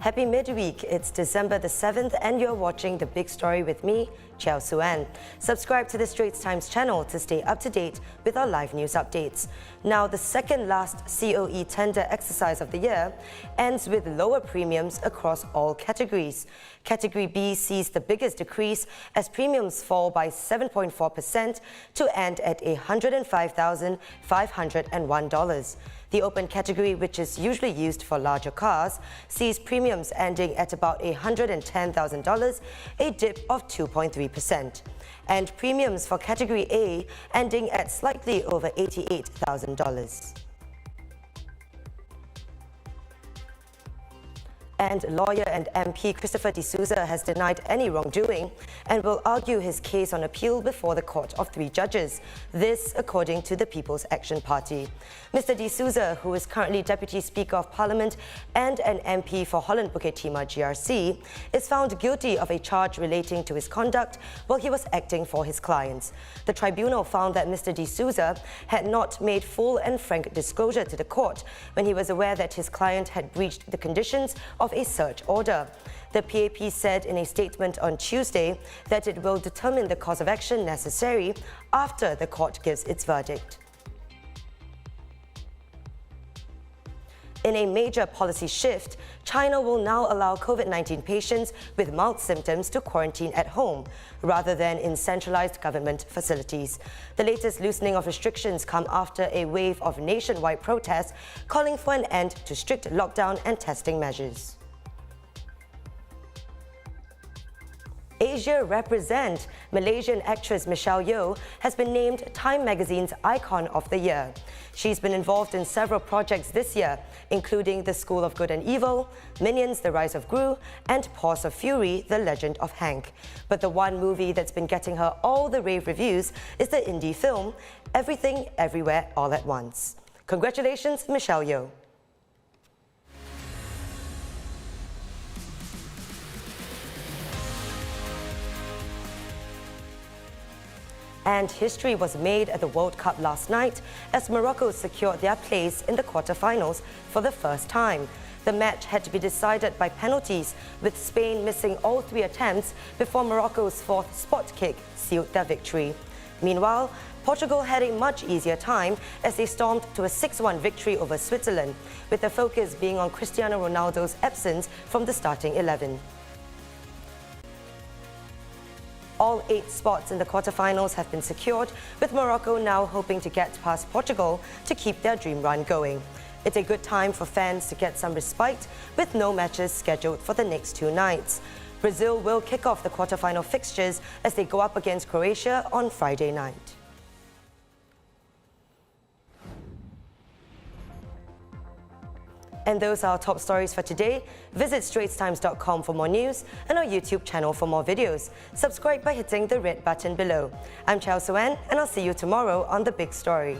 Happy midweek, it's December the 7th and you're watching The Big Story with me, Chiao Suan. Subscribe to the Straits Times channel to stay up to date with our live news updates. Now, the second last COE tender exercise of the year ends with lower premiums across all categories. Category B sees the biggest decrease as premiums fall by 7.4% to end at $105,501. The open category, which is usually used for larger cars, sees premiums ending at about $110,000, a dip of 2.3%. And premiums for Category A ending at slightly over $88,000. And lawyer and MP Christopher de Souza has denied any wrongdoing and will argue his case on appeal before the court of 3 judges. This, according to the People's Action Party. Mr. de Souza, who is currently Deputy Speaker of Parliament and an MP for Holland Bukit Timah GRC, is found guilty of a charge relating to his conduct while he was acting for his clients. The tribunal found that Mr. de Souza had not made full and frank disclosure to the court when he was aware that his client had breached the conditions of a search order. The PAP said in a statement on Tuesday that it will determine the course of action necessary after the court gives its verdict. In a major policy shift, China will now allow COVID-19 patients with mild symptoms to quarantine at home, rather than in centralized government facilities. The latest loosening of restrictions come after a wave of nationwide protests calling for an end to strict lockdown and testing measures. Asia Represent, Malaysian actress Michelle Yeoh has been named Time magazine's Icon of the Year. She's been involved in several projects this year, including The School of Good and Evil, Minions: The Rise of Gru, and Paws of Fury: The Legend of Hank. But the one movie that's been getting her all the rave reviews is the indie film Everything Everywhere All at Once. Congratulations, Michelle Yeoh. And history was made at the World Cup last night as Morocco secured their place in the quarter-finals for the first time. The match had to be decided by penalties, with Spain missing all 3 attempts before Morocco's 4th spot kick sealed their victory. Meanwhile, Portugal had a much easier time as they stormed to a 6-1 victory over Switzerland, with the focus being on Cristiano Ronaldo's absence from the starting 11. All 8 spots in the quarterfinals have been secured, with Morocco now hoping to get past Portugal to keep their dream run going. It's a good time for fans to get some respite, with no matches scheduled for the next 2 nights. Brazil will kick off the quarterfinal fixtures as they go up against Croatia on Friday night. And those are our top stories for today. Visit straitstimes.com for more news and our YouTube channel for more videos. Subscribe by hitting the red button below. I'm Chiao Suan and I'll see you tomorrow on The Big Story.